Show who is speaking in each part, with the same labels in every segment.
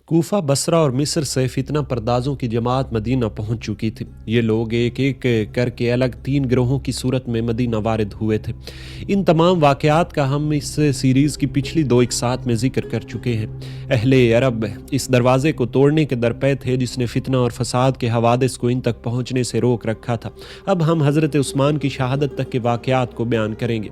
Speaker 1: کوفہ، بصرہ اور مصر سے فتنہ پردازوں کی جماعت مدینہ پہنچ چکی تھی۔ یہ لوگ ایک ایک کر کے الگ 3 گروہوں کی صورت میں مدینہ وارد ہوئے تھے۔ ان تمام واقعات کا ہم اس سیریز کی پچھلی 2 اقساط میں ذکر کر چکے ہیں۔ اہل عرب اس دروازے کو توڑنے کے درپے تھے جس نے فتنہ اور فساد کے حوادث کو ان تک پہنچنے سے روک رکھا تھا۔ اب ہم حضرت عثمان کی شہادت تک کے واقعات کو بیان کریں گے۔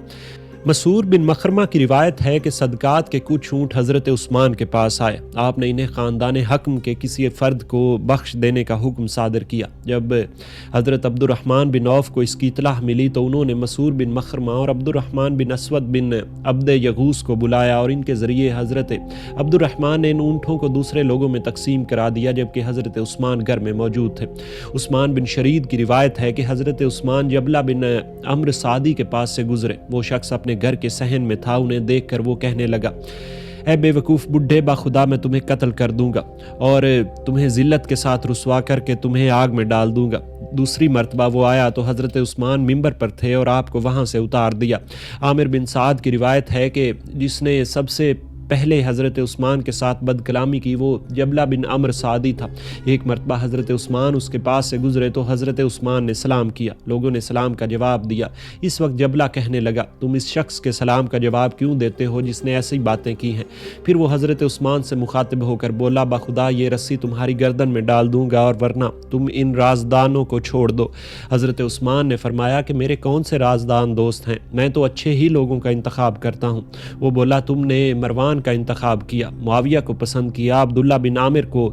Speaker 1: مسعور بن مخرمہ کی روایت ہے کہ صدقات کے کچھ اونٹ حضرت عثمان کے پاس آئے۔ آپ نے انہیں خاندان حکم کے کسی فرد کو بخش دینے کا حکم صادر کیا۔ جب حضرت عبد الرحمن بن عوف کو اس کی اطلاع ملی تو انہوں نے مسعور بن مخرمہ اور عبد الرحمن بن اسود بن عبد یغوث کو بلایا اور ان کے ذریعے حضرت عبد الرحمن نے ان اونٹوں کو دوسرے لوگوں میں تقسیم کرا دیا جبکہ حضرت عثمان گھر میں موجود تھے۔ عثمان بن شرید کی روایت ہے کہ حضرت عثمان جبلہ بن عمرو سعدی کے پاس سے گزرے۔ وہ شخص اپنے گھر کے صحن میں تھا۔ انہیں دیکھ کر وہ کہنے لگا، اے بے وقوف بڈھے، باخدا میں تمہیں قتل کر دوں گا اور تمہیں ذلت کے ساتھ رسوا کر کے تمہیں آگ میں ڈال دوں گا۔ دوسری مرتبہ وہ آیا تو حضرت عثمان ممبر پر تھے اور آپ کو وہاں سے اتار دیا۔ عامر بن سعد کی روایت ہے کہ جس نے سب سے پہلے حضرت عثمان کے ساتھ بد کلامی کی وہ جبلہ بن عمرو سعدی تھا۔ ایک مرتبہ حضرت عثمان اس کے پاس سے گزرے تو حضرت عثمان نے سلام کیا۔ لوگوں نے سلام کا جواب دیا۔ اس وقت جبلہ کہنے لگا، تم اس شخص کے سلام کا جواب کیوں دیتے ہو جس نے ایسی باتیں کی ہیں؟ پھر وہ حضرت عثمان سے مخاطب ہو کر بولا، بخدا یہ رسی تمہاری گردن میں ڈال دوں گا اور ورنہ تم ان رازدانوں کو چھوڑ دو۔ حضرت عثمان نے فرمایا کہ میرے کون سے رازدان دوست ہیں؟ میں تو اچھے ہی لوگوں کا انتخاب کرتا ہوں۔ وہ بولا، تم نے مروان کا انتخاب کیا، معاویہ کو پسند کیا، عبداللہ بن عامر کو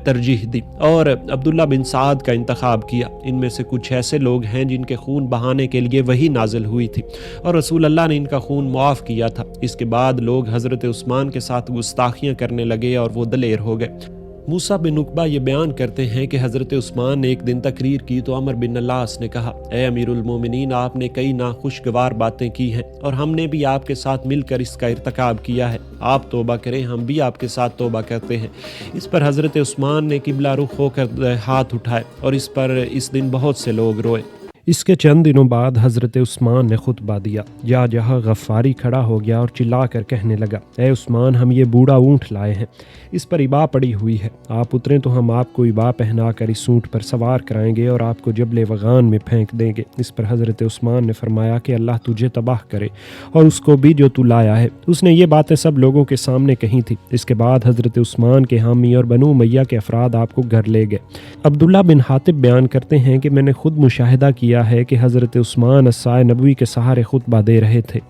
Speaker 1: ترجیح دی اور عبداللہ بن سعد کا انتخاب کیا۔ ان میں سے کچھ ایسے لوگ ہیں جن کے خون بہانے کے لیے وحی نازل ہوئی تھی اور رسول اللہ نے ان کا خون معاف کیا تھا۔ اس کے بعد لوگ حضرت عثمان کے ساتھ گستاخیاں کرنے لگے اور وہ دلیر ہو گئے۔ موسیٰ بن عقبہ یہ بیان کرتے ہیں کہ حضرت عثمان نے ایک دن تقریر کی تو عمر بن العاص نے کہا، اے امیر المومنین، آپ نے کئی ناخوشگوار باتیں کی ہیں اور ہم نے بھی آپ کے ساتھ مل کر اس کا ارتکاب کیا ہے۔ آپ توبہ کریں، ہم بھی آپ کے ساتھ توبہ کرتے ہیں۔ اس پر حضرت عثمان نے قبلہ رخ ہو کر ہاتھ اٹھائے اور اس پر اس دن بہت سے لوگ روئے۔ اس کے چند دنوں بعد حضرت عثمان نے خطبہ دیا۔ جہاں غفاری کھڑا ہو گیا اور چلا کر کہنے لگا، اے عثمان، ہم یہ بوڑھا اونٹ لائے ہیں، اس پر ابا پڑی ہوئی ہے، آپ اتریں تو ہم آپ کو ابا پہنا کر اس اونٹ پر سوار کرائیں گے اور آپ کو جبل وغان میں پھینک دیں گے۔ اس پر حضرت عثمان نے فرمایا کہ اللہ تجھے تباہ کرے اور اس کو بھی جو تو لایا ہے۔ اس نے یہ باتیں سب لوگوں کے سامنے کہی تھی۔ اس کے بعد حضرت عثمان کے حامی اور بنو امیہ کے افراد آپ کو گھر لے گئے۔ عبداللہ بن حاتب بیان کرتے ہیں کہ میں نے خود مشاہدہ کیا ہے کہ حضرت عثمان عصائے نبوی کے سہارے خطبہ دے رہے تھے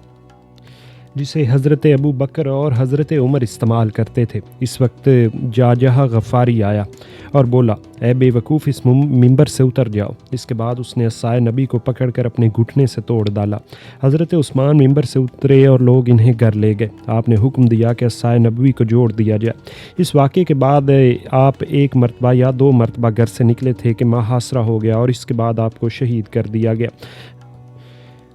Speaker 1: جسے حضرت ابو بکر اور حضرت عمر استعمال کرتے تھے۔ اس وقت جہاں غفاری آیا اور بولا، اے بے وقوف، اس ممبر سے اتر جاؤ۔ اس کے بعد اس نے عصائے نبی کو پکڑ کر اپنے گھٹنے سے توڑ ڈالا۔ حضرت عثمان ممبر سے اترے اور لوگ انہیں گھر لے گئے۔ آپ نے حکم دیا کہ عصائے نبوی کو جوڑ دیا جائے۔ اس واقعے کے بعد آپ 1 مرتبہ یا 2 مرتبہ گھر سے نکلے تھے کہ محاصرہ ہو گیا اور اس کے بعد آپ کو شہید کر دیا گیا۔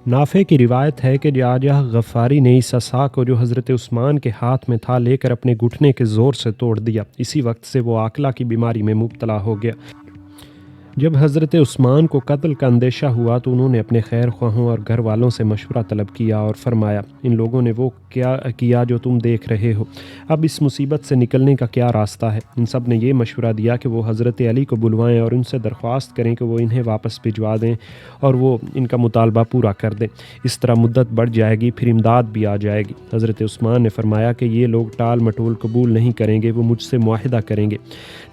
Speaker 1: نافع کی روایت ہے کہ جہاں غفاری نے اس عصا کو جو حضرت عثمان کے ہاتھ میں تھا لے کر اپنے گھٹنے کے زور سے توڑ دیا۔ اسی وقت سے وہ عاقلہ کی بیماری میں مبتلا ہو گیا۔ جب حضرت عثمان کو قتل کا اندیشہ ہوا تو انہوں نے اپنے خیر خواہوں اور گھر والوں سے مشورہ طلب کیا اور فرمایا، ان لوگوں نے وہ کیا کیا جو تم دیکھ رہے ہو، اب اس مصیبت سے نکلنے کا کیا راستہ ہے؟ ان سب نے یہ مشورہ دیا کہ وہ حضرت علی کو بلوائیں اور ان سے درخواست کریں کہ وہ انہیں واپس بھجوا دیں اور وہ ان کا مطالبہ پورا کر دیں۔ اس طرح مدت بڑھ جائے گی، پھر امداد بھی آ جائے گی۔ حضرت عثمان نے فرمایا کہ یہ لوگ ٹال مٹول قبول نہیں کریں گے، وہ مجھ سے معاہدہ کریں گے۔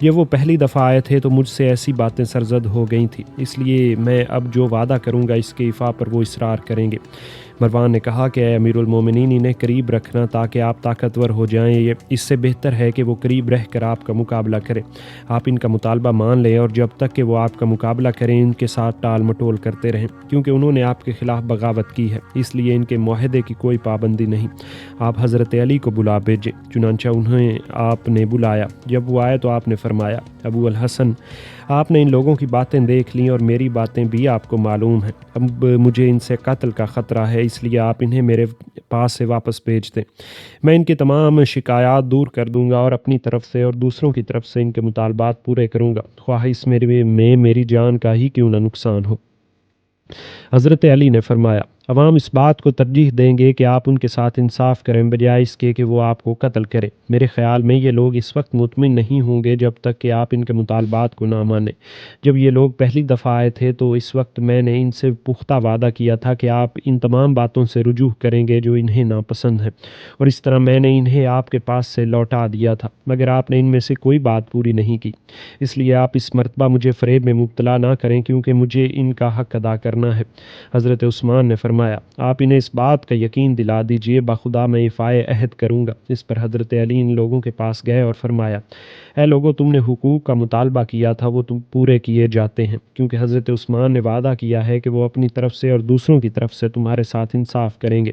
Speaker 1: جب وہ پہلی دفعہ آئے تھے تو مجھ سے ایسی باتیں سرزد ہو گئی تھی، اس لیے میں اب جو وعدہ کروں گا اس کے ایفا پر وہ اصرار کریں گے۔ مروان نے کہا کہ اے امیر المومنین، انہیں قریب رکھنا تاکہ آپ طاقتور ہو جائیں، یہ اس سے بہتر ہے کہ وہ قریب رہ کر آپ کا مقابلہ کریں۔ آپ ان کا مطالبہ مان لیں اور جب تک کہ وہ آپ کا مقابلہ کریں ان کے ساتھ ٹال مٹول کرتے رہیں، کیونکہ انہوں نے آپ کے خلاف بغاوت کی ہے، اس لیے ان کے معاہدے کی کوئی پابندی نہیں۔ آپ حضرت علی کو بلا بھیجیں۔ چنانچہ انہیں آپ نے بلایا۔ جب وہ آئے تو آپ نے فرمایا، ابو الحسن، آپ نے ان لوگوں کی باتیں دیکھ لیں اور میری باتیں بھی آپ کو معلوم ہیں۔ اب مجھے ان سے قتل کا خطرہ ہے، اس لیے آپ انہیں میرے پاس سے واپس بھیج دیں۔ میں ان کے تمام شکایات دور کر دوں گا اور اپنی طرف سے اور دوسروں کی طرف سے ان کے مطالبات پورے کروں گا، خواہ اس میں میری جان کا ہی کیوں نہ نقصان ہو۔ حضرت علی نے فرمایا، عوام اس بات کو ترجیح دیں گے کہ آپ ان کے ساتھ انصاف کریں بجائے اس کے کہ وہ آپ کو قتل کریں۔ میرے خیال میں یہ لوگ اس وقت مطمئن نہیں ہوں گے جب تک کہ آپ ان کے مطالبات کو نہ مانیں۔ جب یہ لوگ پہلی دفعہ آئے تھے تو اس وقت میں نے ان سے پختہ وعدہ کیا تھا کہ آپ ان تمام باتوں سے رجوع کریں گے جو انہیں ناپسند ہے، اور اس طرح میں نے انہیں آپ کے پاس سے لوٹا دیا تھا، مگر آپ نے ان میں سے کوئی بات پوری نہیں کی۔ اس لیے آپ اس مرتبہ مجھے فریب میں مبتلا نہ کریں کیونکہ مجھے ان کا حق ادا کرنا ہے۔ حضرت عثمان نے فرمایا، آپ انہیں اس بات کا یقین دلا دیجئے، بخدا میں ایفائے عہد کروں گا۔ اس پر حضرت علی ان لوگوں کے پاس گئے اور فرمایا، اے لوگو، تم نے حقوق کا مطالبہ کیا تھا، وہ تم پورے کیے جاتے ہیں، کیونکہ حضرت عثمان نے وعدہ کیا ہے کہ وہ اپنی طرف سے اور دوسروں کی طرف سے تمہارے ساتھ انصاف کریں گے،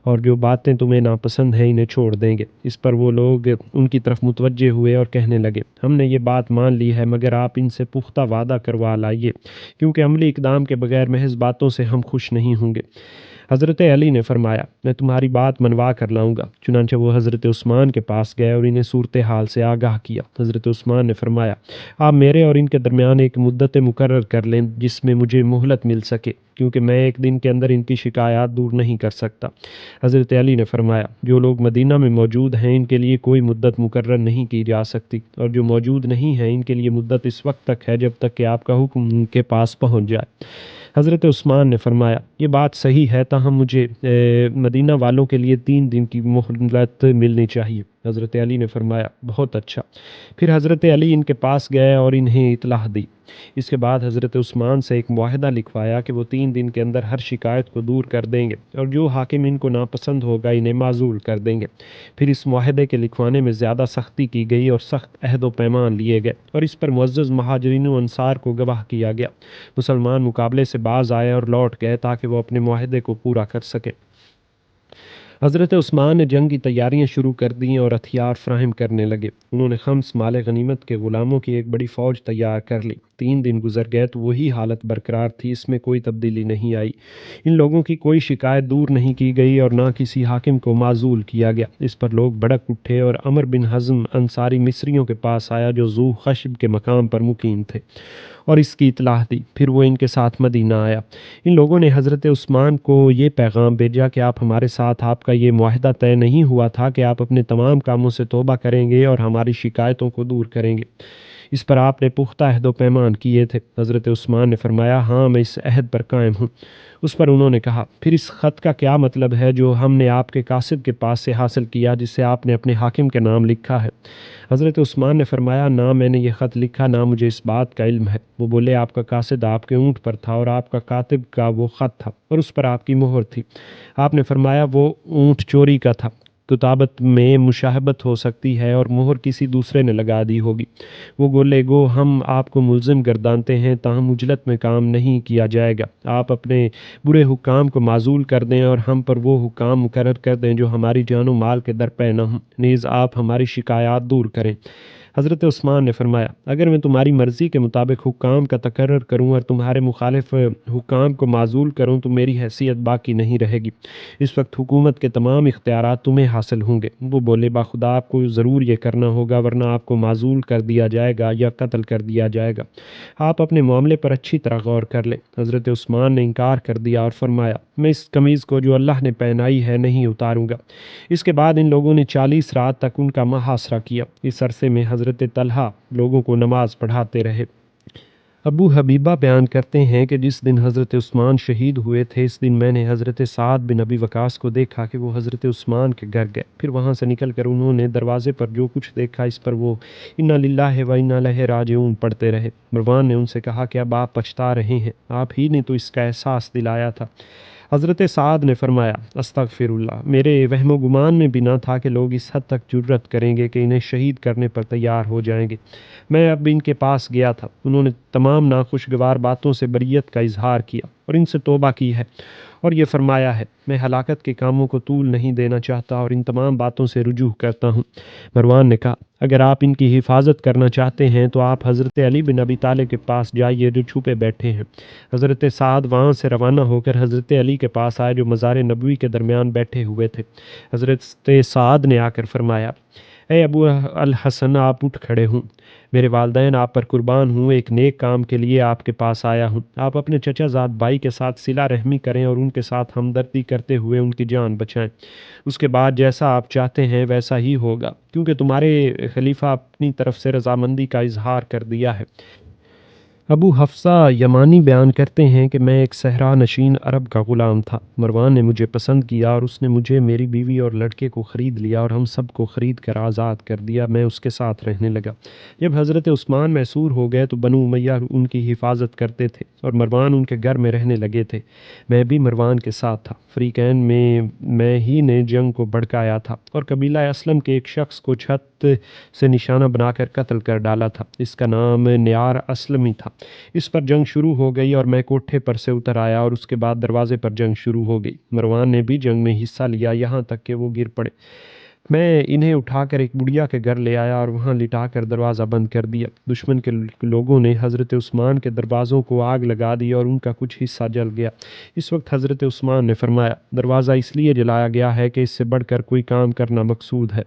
Speaker 1: اور جو باتیں تمہیں ناپسند ہیں انہیں چھوڑ دیں گے۔ اس پر وہ لوگ ان کی طرف متوجہ ہوئے اور کہنے لگے، ہم نے یہ بات مان لی ہے، مگر آپ ان سے پختہ وعدہ کروا لائیے، کیونکہ عملی اقدام کے بغیر محض باتوں سے ہم خوش نہیں ہوں گے۔ حضرت علی نے فرمایا، میں تمہاری بات منوا کر لاؤں گا۔ چنانچہ وہ حضرت عثمان کے پاس گئے اور انہیں صورتحال سے آگاہ کیا۔ حضرت عثمان نے فرمایا، آپ میرے اور ان کے درمیان ایک مدت مقرر کر لیں جس میں مجھے مہلت مل سکے، کیونکہ میں ایک دن کے اندر ان کی شکایات دور نہیں کر سکتا۔ حضرت علی نے فرمایا، جو لوگ مدینہ میں موجود ہیں ان کے لیے کوئی مدت مقرر نہیں کی جا سکتی، اور جو موجود نہیں ہیں ان کے لیے مدت اس وقت تک ہے جب تک کہ آپ کا حکم ان کے پاس پہنچ جائے۔ حضرت عثمان نے فرمایا، یہ بات صحیح ہے، تاہم مجھے مدینہ والوں کے لیے 3 دن کی مہلت ملنی چاہیے۔ حضرت علی نے فرمایا، بہت اچھا۔ پھر حضرت علی ان کے پاس گئے اور انہیں اطلاع دی۔ اس کے بعد حضرت عثمان سے ایک معاہدہ لکھوایا کہ وہ 3 دن کے اندر ہر شکایت کو دور کر دیں گے، اور جو حاکم ان کو ناپسند ہوگا انہیں معزول کر دیں گے۔ پھر اس معاہدے کے لکھوانے میں زیادہ سختی کی گئی اور سخت عہد و پیمان لیے گئے، اور اس پر معزز مہاجرین و انصار کو گواہ کیا گیا۔ مسلمان مقابلے سے باز آئے اور لوٹ گئے تاکہ وہ اپنے معاہدے کو پورا کر سکے۔ حضرت عثمان نے جنگ کی تیاریاں شروع کر دیں اور ہتھیار فراہم کرنے لگے۔ انہوں نے خمس مال غنیمت کے غلاموں کی ایک بڑی فوج تیار کر لی۔ 3 دن گزر گئے تو وہی حالت برقرار تھی، اس میں کوئی تبدیلی نہیں آئی۔ ان لوگوں کی کوئی شکایت دور نہیں کی گئی اور نہ کسی حاکم کو معزول کیا گیا۔ اس پر لوگ بھڑک اٹھے اور عمر بن حزم انصاری مصریوں کے پاس آیا جو ذو خشب کے مقام پر مقیم تھے، اور اس کی اطلاع دی۔ پھر وہ ان کے ساتھ مدینہ آیا۔ ان لوگوں نے حضرت عثمان کو یہ پیغام بھیجا کہ آپ ہمارے ساتھ، آپ کا یہ معاہدہ طے نہیں ہوا تھا کہ آپ اپنے تمام کاموں سے توبہ کریں گے اور ہماری شکایتوں کو دور کریں گے۔ اس پر آپ نے پختہ عہد و پیمان کیے تھے۔ حضرت عثمان نے فرمایا، ہاں میں اس عہد پر قائم ہوں۔ اس پر انہوں نے کہا، پھر اس خط کا کیا مطلب ہے جو ہم نے آپ کے قاصد کے پاس سے حاصل کیا جسے آپ نے اپنے حاکم کے نام لکھا ہے؟ حضرت عثمان نے فرمایا، نہ میں نے یہ خط لکھا، نہ مجھے اس بات کا علم ہے۔ وہ بولے، آپ کا قاصد آپ کے اونٹ پر تھا اور آپ کا کاتب کا وہ خط تھا اور اس پر آپ کی مہر تھی۔ آپ نے فرمایا، وہ اونٹ چوری کا تھا، کتابت میں مشابہت ہو سکتی ہے اور مہر کسی دوسرے نے لگا دی ہوگی۔ وہ بولے، گو ہم آپ کو ملزم گردانتے ہیں، تاہم عجلت میں کام نہیں کیا جائے گا۔ آپ اپنے برے حکام کو معزول کر دیں اور ہم پر وہ حکام مقرر کر دیں جو ہماری جان و مال کے درپے نہ ہوں، نیز آپ ہماری شکایات دور کریں۔ حضرت عثمان نے فرمایا، اگر میں تمہاری مرضی کے مطابق حکام کا تقرر کروں اور تمہارے مخالف حکام کو معزول کروں تو میری حیثیت باقی نہیں رہے گی۔ اس وقت حکومت کے تمام اختیارات تمہیں حاصل ہوں گے۔ وہ بولے، باخدا آپ کو ضرور یہ کرنا ہوگا، ورنہ آپ کو معزول کر دیا جائے گا یا قتل کر دیا جائے گا۔ آپ اپنے معاملے پر اچھی طرح غور کر لیں۔ حضرت عثمان نے انکار کر دیا اور فرمایا، میں اس قمیض کو جو اللہ نے پہنائی ہے نہیں اتاروں گا۔ اس کے بعد ان لوگوں نے 40 رات تک ان کا محاصرہ کیا۔ اس عرصے میں حضرت طلحہ لوگوں کو نماز پڑھاتے رہے۔ ابو حبیبہ بیان کرتے ہیں کہ جس دن حضرت عثمان شہید ہوئے تھے، اس دن میں نے حضرت سعد بن ابی وقاص کو دیکھا کہ وہ حضرت عثمان کے گھر گئے۔ پھر وہاں سے نکل کر انہوں نے دروازے پر جو کچھ دیکھا اس پر وہ انا للہ و انا الیہ راجعون پڑھتے رہے۔ مروان نے ان سے کہا کہ اب آپ پچھتا رہے ہیں، آپ ہی نے تو اس کا احساس دلایا تھا۔ حضرت سعد نے فرمایا، استغفر اللہ، میرے وہم و گمان میں بھی نہ تھا کہ لوگ اس حد تک جرت کریں گے کہ انہیں شہید کرنے پر تیار ہو جائیں گے۔ میں اب ان کے پاس گیا تھا، انہوں نے تمام ناخوشگوار باتوں سے بریت کا اظہار کیا اور ان سے توبہ کی ہے، اور یہ فرمایا ہے، میں ہلاکت کے کاموں کو طول نہیں دینا چاہتا اور ان تمام باتوں سے رجوع کرتا ہوں۔ مروان نے کہا، اگر آپ ان کی حفاظت کرنا چاہتے ہیں تو آپ حضرت علی بن ابی طالب کے پاس جائیے جو چھپے بیٹھے ہیں۔ حضرت سعد وہاں سے روانہ ہو کر حضرت علی کے پاس آئے جو مزار نبوی کے درمیان بیٹھے ہوئے تھے۔ حضرت سعد نے آ کر فرمایا، اے ابو الحسن آپ اٹھ کھڑے ہوں، میرے والدین آپ پر قربان ہوں، ایک نیک کام کے لیے آپ کے پاس آیا ہوں، آپ اپنے چچا زاد بھائی کے ساتھ صلہ رحمی کریں اور ان کے ساتھ ہمدردی کرتے ہوئے ان کی جان بچائیں، اس کے بعد جیسا آپ چاہتے ہیں ویسا ہی ہوگا، کیونکہ تمہارے خلیفہ اپنی طرف سے رضامندی کا اظہار کر دیا ہے۔ ابو حفصہ یمانی بیان کرتے ہیں کہ میں ایک صحرا نشین عرب کا غلام تھا، مروان نے مجھے پسند کیا اور اس نے مجھے، میری بیوی اور لڑکے کو خرید لیا اور ہم سب کو خرید کر آزاد کر دیا، میں اس کے ساتھ رہنے لگا۔ جب حضرت عثمان محصور ہو گئے تو بنو امیہ ان کی حفاظت کرتے تھے اور مروان ان کے گھر میں رہنے لگے تھے، میں بھی مروان کے ساتھ تھا۔ فریقین میں ہی نے جنگ کو بھڑکایا تھا اور قبیلہ اسلم کے ایک شخص کو چھت سے نشانہ بنا کر قتل کر ڈالا تھا، اس کا نام نیار اسلمی تھا۔ اس پر جنگ شروع ہو گئی اور میں کوٹھے پر سے اتر آیا اور اس کے بعد دروازے پر جنگ شروع ہو گئی۔ مروان نے بھی جنگ میں حصہ لیا یہاں تک کہ وہ گر پڑے۔ میں انہیں اٹھا کر ایک بڑھیا کے گھر لے آیا اور وہاں لٹا کر دروازہ بند کر دیا۔ دشمن کے لوگوں نے حضرت عثمان کے دروازوں کو آگ لگا دی اور ان کا کچھ حصہ جل گیا۔ اس وقت حضرت عثمان نے فرمایا، دروازہ اس لیے جلایا گیا ہے کہ اس سے بڑھ کر کوئی کام کرنا مقصود ہے۔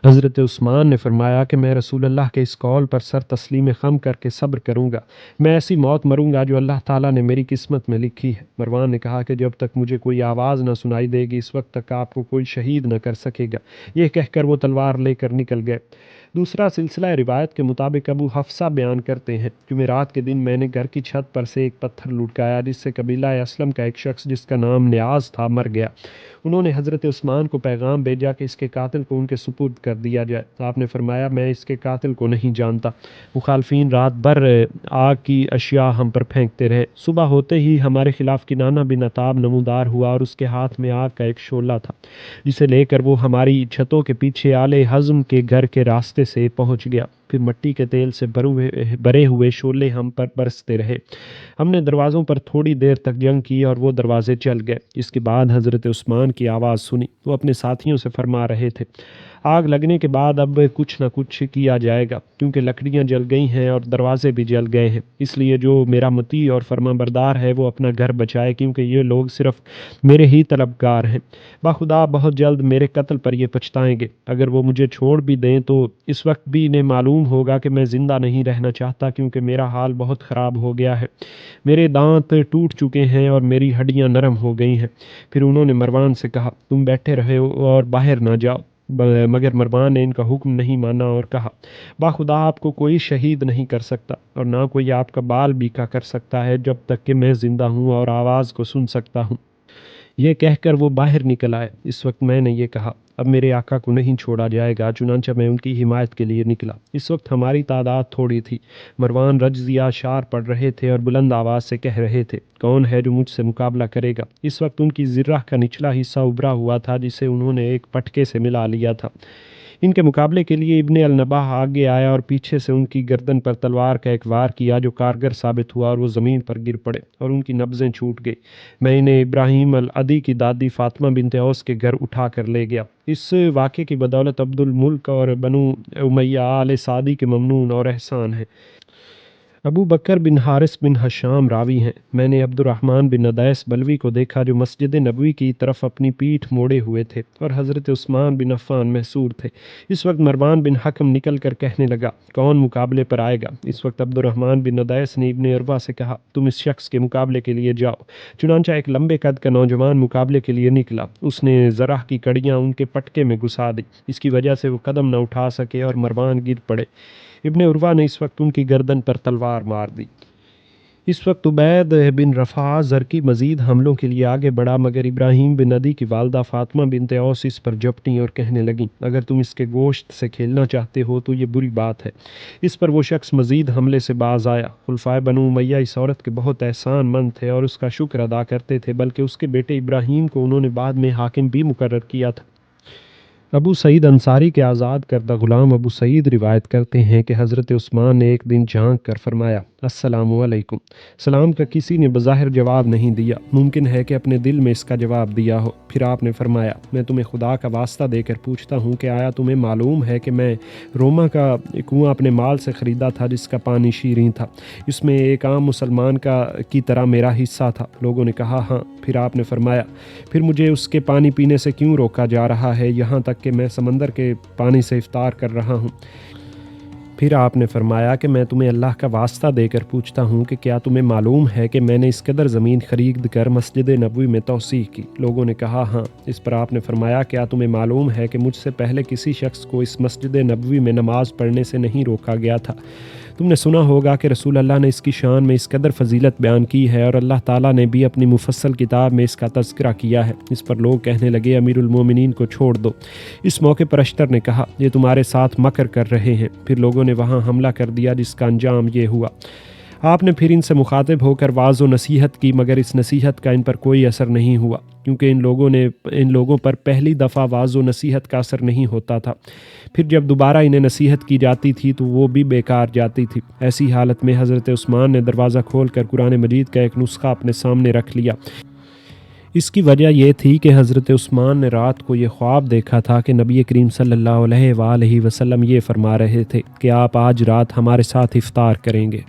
Speaker 1: حضرت عثمان نے فرمایا کہ میں رسول اللہ کے اس قول پر سر تسلیم خم کر کے صبر کروں گا، میں ایسی موت مروں گا جو اللہ تعالیٰ نے میری قسمت میں لکھی ہے۔ مروان نے کہا کہ جب تک مجھے کوئی آواز نہ سنائی دے گی اس وقت تک آپ کو کوئی شہید نہ کر سکے گا۔ یہ کہہ کر وہ تلوار لے کر نکل گئے۔ دوسرا سلسلہ روایت کے مطابق ابو حفصہ بیان کرتے ہیں، جمعرات کے دن میں نے گھر کی چھت پر سے ایک پتھر لٹکایا جس سے قبیلہ اسلم کا ایک شخص جس کا نام نیاز تھا مر گیا۔ انہوں نے حضرت عثمان کو پیغام بھیجا کہ اس کے قاتل کو ان کے سپرد کر دیا جائے۔ آپ نے فرمایا، میں اس کے قاتل کو نہیں جانتا۔ مخالفین رات بھر آگ کی اشیاء ہم پر پھینکتے رہے۔ صبح ہوتے ہی ہمارے خلاف کنانہ بن عطاب نمودار ہوا اور اس کے ہاتھ میں آگ کا ایک شعلہ تھا جسے لے کر وہ ہماری چھتوں کے پیچھے آل حزم کے گھر کے راستے سے پہنچ گیا۔ پھر مٹی کے تیل سے بھرے ہوئے شعلے ہم پر برستے رہے۔ ہم نے دروازوں پر تھوڑی دیر تک جنگ کی اور وہ دروازے چل گئے۔ اس کے بعد حضرت عثمان کی آواز سنی، وہ اپنے ساتھیوں سے فرما رہے تھے، آگ لگنے کے بعد اب کچھ نہ کچھ کیا جائے گا، کیونکہ لکڑیاں جل گئی ہیں اور دروازے بھی جل گئے ہیں، اس لیے جو میرا مطیع اور فرما بردار ہے وہ اپنا گھر بچائے، کیونکہ یہ لوگ صرف میرے ہی طلبگار ہیں۔ بخدا بہت جلد میرے قتل پر یہ پچھتائیں گے۔ اگر وہ مجھے چھوڑ بھی دیں تو اس وقت بھی انہیں معلوم ہوگا کہ میں زندہ نہیں رہنا چاہتا، کیونکہ میرا حال بہت خراب ہو گیا ہے، میرے دانت ٹوٹ چکے ہیں اور میری ہڈیاں نرم ہو گئی ہیں۔ پھر انہوں نے مروان سے کہا، تم بیٹھے رہے اور باہر نہ جاؤ، مگر مروان نے ان کا حکم نہیں مانا اور کہا، باخدا آپ کو کوئی شہید نہیں کر سکتا اور نہ کوئی آپ کا بال بیکا کر سکتا ہے جب تک کہ میں زندہ ہوں اور آواز کو سن سکتا ہوں۔ یہ کہہ کر وہ باہر نکل آئے۔ اس وقت میں نے یہ کہا، اب میرے آقا کو نہیں چھوڑا جائے گا، چنانچہ میں ان کی حمایت کے لیے نکلا۔ اس وقت ہماری تعداد تھوڑی تھی۔ مروان رجزیہ اشعار پڑھ رہے تھے اور بلند آواز سے کہہ رہے تھے، کون ہے جو مجھ سے مقابلہ کرے گا؟ اس وقت ان کی زرہ کا نچلا حصہ ابھرا ہوا تھا جسے انہوں نے ایک پٹکے سے ملا لیا تھا۔ ان کے مقابلے کے لیے ابن النباہ آگے آیا اور پیچھے سے ان کی گردن پر تلوار کا ایک وار کیا جو کارگر ثابت ہوا اور وہ زمین پر گر پڑے اور ان کی نبضیں چھوٹ گئی۔ میں انہیں ابراہیم العدی کی دادی فاطمہ بنت اوس کے گھر اٹھا کر لے گیا۔ اس واقعے کی بدولت عبد الملک اور بنو امیہ آل سعدی کے ممنون اور احسان ہیں۔ ابو بکر بن حارث بن حشام راوی ہیں، میں نے عبد الرحمن بن ندیس بلوی کو دیکھا جو مسجد نبوی کی طرف اپنی پیٹھ موڑے ہوئے تھے اور حضرت عثمان بن عفان محصور تھے۔ اس وقت مروان بن حکم نکل کر کہنے لگا، کون مقابلے پر آئے گا؟ اس وقت عبد الرحمن بن ندیس نے ابن عروہ سے کہا، تم اس شخص کے مقابلے کے لیے جاؤ۔ چنانچہ ایک لمبے قد کا نوجوان مقابلے کے لیے نکلا۔ اس نے زرہ کی کڑیاں ان کے پٹکے میں گھسا دی، اس کی وجہ سے وہ قدم نہ اٹھا سکے اور مروان گر پڑے۔ ابن عروہ نے اس وقت ان کی گردن پر تلوار مار دی۔ اس وقت عبید بن رفاعہ زرقی مزید حملوں کے لیے آگے بڑھا، مگر ابراہیم بن ندی کی والدہ فاطمہ بنت اوس اس پر جھپٹیں اور کہنے لگیں، اگر تم اس کے گوشت سے کھیلنا چاہتے ہو تو یہ بری بات ہے۔ اس پر وہ شخص مزید حملے سے باز آیا۔ خلفائے بنو امیہ اس عورت کے بہت احسان مند تھے اور اس کا شکر ادا کرتے تھے، بلکہ اس کے بیٹے ابراہیم کو انہوں نے بعد میں حاکم بھی مقرر کیا تھا۔ ابو سعید انصاری کے آزاد کردہ غلام ابو سعید روایت کرتے ہیں کہ حضرت عثمان نے ایک دن جھانک کر فرمایا، السلام علیکم۔ سلام کا کسی نے بظاہر جواب نہیں دیا، ممکن ہے کہ اپنے دل میں اس کا جواب دیا ہو۔ پھر آپ نے فرمایا، میں تمہیں خدا کا واسطہ دے کر پوچھتا ہوں کہ آیا تمہیں معلوم ہے کہ میں روما کا کنواں اپنے مال سے خریدا تھا جس کا پانی شیریں تھا، اس میں ایک عام مسلمان کی طرح میرا حصہ تھا؟ لوگوں نے کہا ہاں۔ پھر آپ نے فرمایا، پھر مجھے اس کے پانی پینے سے کیوں روکا جا رہا ہے یہاں تک تک کہ میں سمندر کے پانی سے افطار کر رہا ہوں۔ پھر آپ نے فرمایا کہ میں تمہیں اللہ کا واسطہ دے کر پوچھتا ہوں کہ کیا تمہیں معلوم ہے کہ میں نے اس قدر زمین خرید کر مسجد نبوی میں توسیع کی؟ لوگوں نے کہا ہاں۔ اس پر آپ نے فرمایا کیا تمہیں معلوم ہے کہ مجھ سے پہلے کسی شخص کو اس مسجد نبوی میں نماز پڑھنے سے نہیں روکا گیا تھا؟ تم نے سنا ہوگا کہ رسول اللہ نے اس کی شان میں اس قدر فضیلت بیان کی ہے، اور اللہ تعالیٰ نے بھی اپنی مفصل کتاب میں اس کا تذکرہ کیا ہے۔ اس پر لوگ کہنے لگے امیر المومنین کو چھوڑ دو۔ اس موقع پر اشتر نے کہا یہ تمہارے ساتھ مکر کر رہے ہیں۔ پھر لوگوں نے وہاں حملہ کر دیا جس کا انجام یہ ہوا۔ آپ نے پھر ان سے مخاطب ہو کر واعظ و نصیحت کی، مگر اس نصیحت کا ان پر کوئی اثر نہیں ہوا، کیونکہ ان لوگوں پر پہلی دفعہ واعظ و نصیحت کا اثر نہیں ہوتا تھا۔ پھر جب دوبارہ انہیں نصیحت کی جاتی تھی تو وہ بھی بیکار جاتی تھی۔ ایسی حالت میں حضرت عثمان نے دروازہ کھول کر قرآن مجید کا ایک نسخہ اپنے سامنے رکھ لیا۔ اس کی وجہ یہ تھی کہ حضرت عثمان نے رات کو یہ خواب دیکھا تھا کہ نبی کریم صلی اللہ علیہ وآلہ وسلم یہ فرما رہے تھے کہ آپ آج رات ہمارے ساتھ افطار کریں گے۔